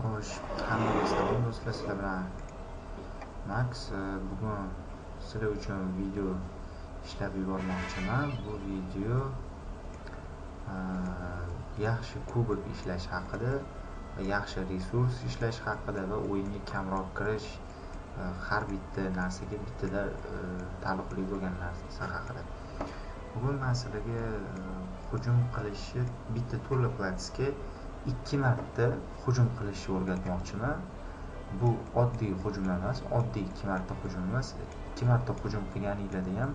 Xo'sh, hammaga salom do'stlar, sizlar bilan Max. Bugun sizlar uchun video ishlab yubormoqchiman. Bu video yaxshi kubok ishlash haqida va yaxshi resurs ishlash haqida va o'yinga kamroq kirish, har bitta narsaga bittada taalluqli bo'lgan narsa haqida. Bugun men sizlarga hujum qilishni bitta to'la platsga 2 marta hujum qilishni o'rgatmoqchiman. Bu oddiy hujum emas, oddiy 2 marta hujum emas. 2 marta hujum qilganingizda ham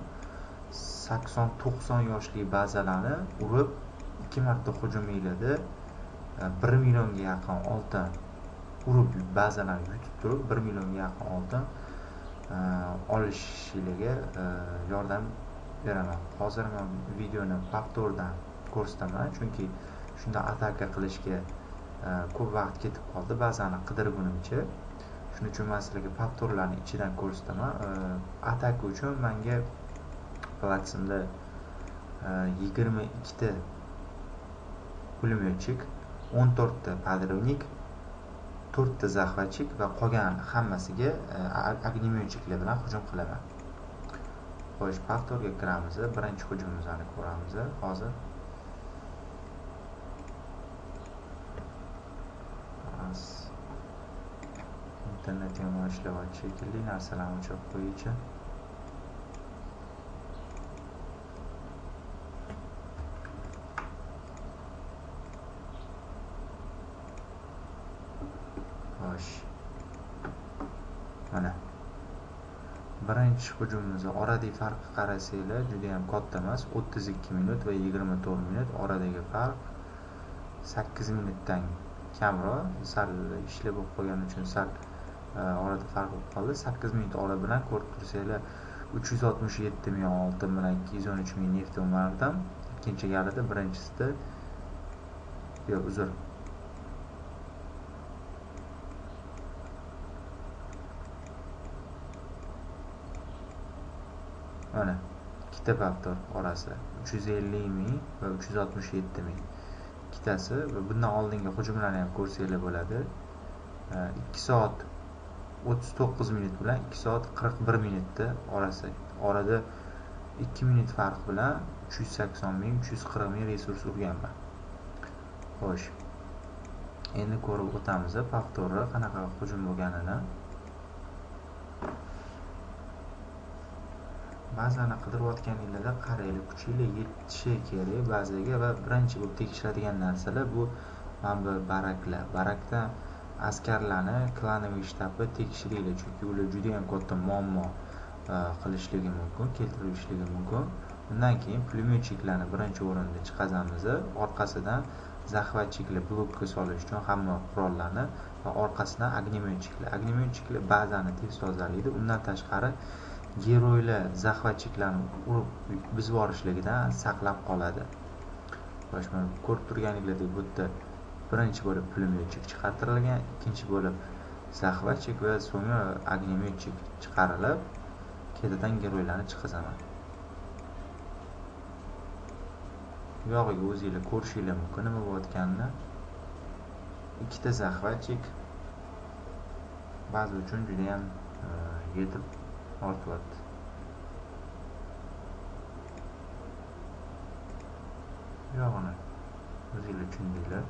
80-90 yoshli bazalarni urib 2 marta hujumingizda 1 millionga yaqin oltin urib bazalarni yutib turib 1 millionga yaqin oltin olishingizga yordam beraman. Hozir men videoni повторdan ko'rsataman, chunki shunda ataka qilishga ko'p vaqt ketib qoldi bazani qidirgunimcha. Shuning uchun men sizlarga повторlarni ichidan ko'rsataman. Ataka uchun menga platsimda 22 ta pulemyotchik, 14 ta подрывник, 4 ta захватчик va qolgan hammasiga огнеметчикlar bilan hujum qilaman. Xo'sh, повторga kiramiz. Birinchi hujumimizni ko'ramiz hozir. Internet yomon ishlayapti shekilli, narsalarni o'chirib qo'yingchi. Xo'sh. Mana birinchi hujumimizda oradagi farqni qarasanglar, juda ham katta emas. 32 minut va 24 minut oradagi farq 8 minutdan kamroq. Sal ishlar bo'lib qolgani uchun sal orada farq bo'lib qoldi. 8 minut ora bilan ko'rib tursanglar, 367 ming oltin bilan 213 ming neft o'mardim. Ikkinchi galida, birinchisida yo'q, uzr. Mana ikkita повтор orasi 350 ming va 367 ming. Ikkitasi va bundan oldingi hujumlarni ham ko'rsanglar bo'ladi. 2 soat 39 minut bilan 2 soat 41 minutda orasi. Orada 2 minut farq bilan 380 ming, 340 ming resurs urganman. Xo'sh. Endi ko'rib o'tamiz повторni qanaqa hujum bo'lganini. Bazani qidirayotganingizda qaranglar, kuchinglar yetishi kerak bazaga va birinchi bo'lib tekshiradigan narsalar bu mana bu baraklar. Barakda askarlarni klanovый shtabi tekshiringlar, chunki ular juda ham katta muammo qilishligi mumkin, keltirishligi mumkin. Undan keyin pulemyotchiklarni birinchi o'rinda chiqazamiz, orqasidan захватчикlar blokka solish uchun hamma qurollarni va orqasidan огнеметчикlar. Огнеметчикlar bazani tez tozalaydi. Undan tashqari geroylar захватчикlarni urib bizib yorishligidan saqlab qoladi. Xo'sh, mana ko'rib turganinglardek bu yerda birinchi bo'lib pulemyotchik chiqartirilgan, ikkinchi bo'lib захватчик va so'ngra огнеметчик chiqarilib, ketidan geroylarni chiqazaman. Bu yog'iga o'zingizlar ko'rishinglar mumkin nima bo'layotganini. Ikkita захватчик ba'zi uchun juda ham yetib ortyapti. Yog'ini o'zingizlar tushundinglar.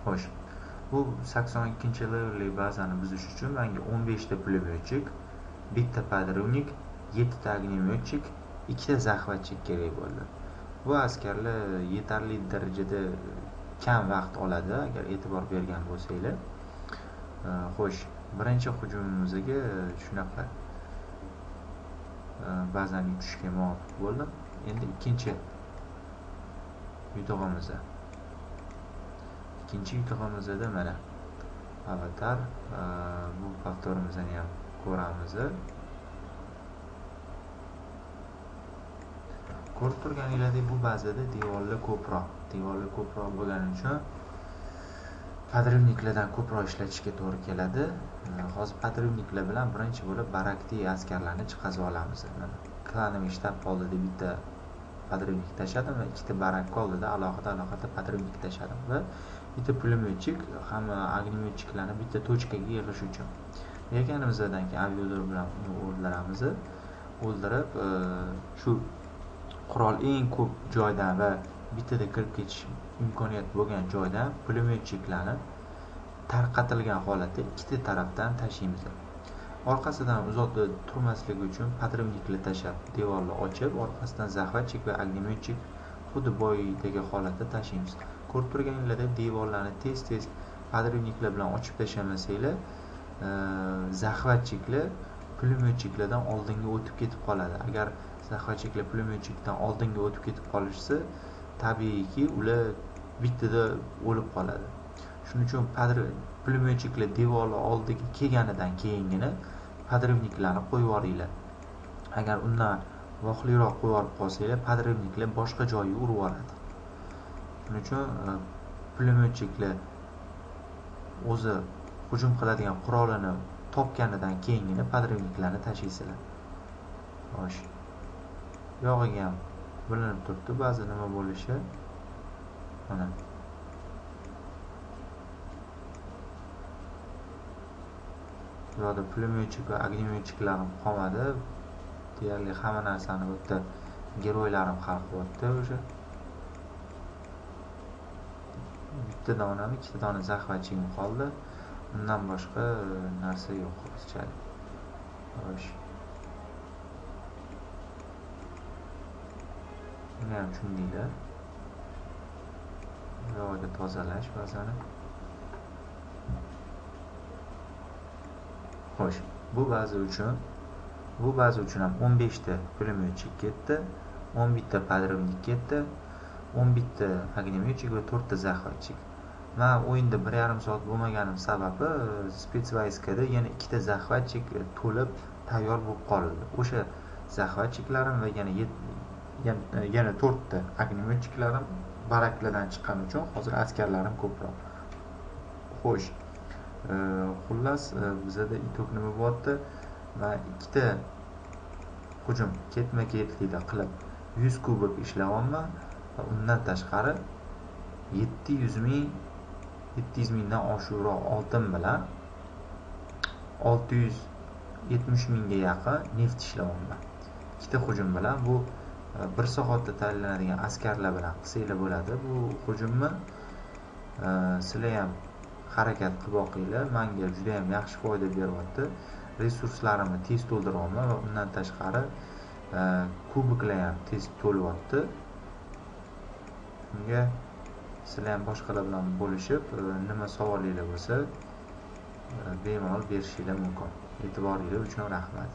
Xo'sh, bu 82-levelli bazani buzish uchun menga 15 ta pulemyotchik, bitta подрывник, 7 ta огнеметчик, 2 ta захватчик kerak bo'ldi. Bu askarlar yetarli darajada kam vaqt oladi agar e'tibor bergan bo'lsanglar. Xo'sh, birinchi hujumimizga shunaqa bazani yutishga muvaffaq bo'ldim. Endi ikkinchi yutug'imizda. İkinci yutug'imizda mana avatar, bu повторimizni ham ko'ramiz. Ko'rib turganinglardek bu bazada devorlar ko'proq bo'lgani uchun подрывникlardan ko'proq ishlatishga to'g'ri keladi. Hozir подрывникlar bilan birinchi bo'lib barakdagi askarlarni chiqazib olamiz. Mana klanovый shtab oldida bitta podrivnik tashladim va ikkita barakka oldida alohida podrivnik tashladim va bitta pulemyotchik hamma огнеметчикlarni bitta tochkaga yig'ish uchun. Yeganimizdan keyin aviodor bilan uni o'ldirib, shu qurol eng ko'p joydan va bittada kirib ketish imkoniyati bo'lgan joydan pulemyotchiklarni tarqatilgan holatda ikkita tarafdan tashlaymiz. Orqasidan uzoqda turmasligi uchun podrivnikni tashlab, devorni ochib, orqasidan захватчик va огнеметчик xuddi boyidagi holatda tashlaymiz. Ko'rib turganingizda devorlarni tez podrivniklar bilan ochib tashlamasanglar, захватчикlar pulemyotchiklardan oldinga o'tib ketib qoladi. Agar захватчикlar pulemyotchikdan oldinga o'tib ketib qolishsa, tabiiyki ular bittada o'lib qoladi. Shuning uchun pulemyotchiklar devorlar oldiga kelganidan keyingina podrivniklarni qo'yib yuboringlar. Agar undan voqliroq qo'yib olib qolsanglar, podrivniklar boshqa joyga urib yuboradi. Shuning uchun pulemyotchiklar o'zi hujum qiladigan qurolini topganidan keyingina podrivniklarni tashlaysizlar. Xo'sh. Yog'iga ham bilinib turibdi ba'zi nima bo'lishi. Mana bu yerda pulemyotchik va огнеметчиklarim qolmadi. Deyarli hamma narsani bu yerda geroylarim hal qilyapti o'sha. Bitta donami, ikkita dona захватчигim qoldi. Undan boshqa narsa yo'q hozirchalik. Xo'sh. Buni ham tushundinglar. Yog'iga tozalash ba'zani. Xo'sh, bu baza uchun ham 15 ta pulemyotchik ketdi, 11 ta podrivnik ketdi, 11 ta огнеметчик va 4 ta захватчик. Men o'yinda 1,5 soat bo'lmaganim sababi spetsvayskada yana 2 ta захватчик to'lib tayyor bo'lib qoldi. O'sha захватчиklarim va yana 4 ta огнеметчиklarim baraklardan chiqqan uchun hozir askarlarim ko'proq. Xo'sh. Xullas bizada itok nima bo'lyapti? Men ikkita hujum ketma-ketlikda qilib 100 kubik ishlayapman va undan tashqari 700 mingdan oshiqroq oltin bilan 670 mingga yaqin neft ishlayapman. Ikkita hujum bilan bu 1 soatda tayyorlanadigan askarlar bilan qilsanglar bo'ladi. Bu hujumni sizlar ham harakat qilib boqinglar. Menga juda ham yaxshi foyda beryapti. Resurslarimni tez to'ldiryapman va undan tashqari kubiklar ham tez to'lyapti. Shunga sizlar ham boshqalar bilan bo'lishib, nima savolinglar bo'lsa, bemalol berishinglar mumkin. E'tiboringiz uchun rahmat.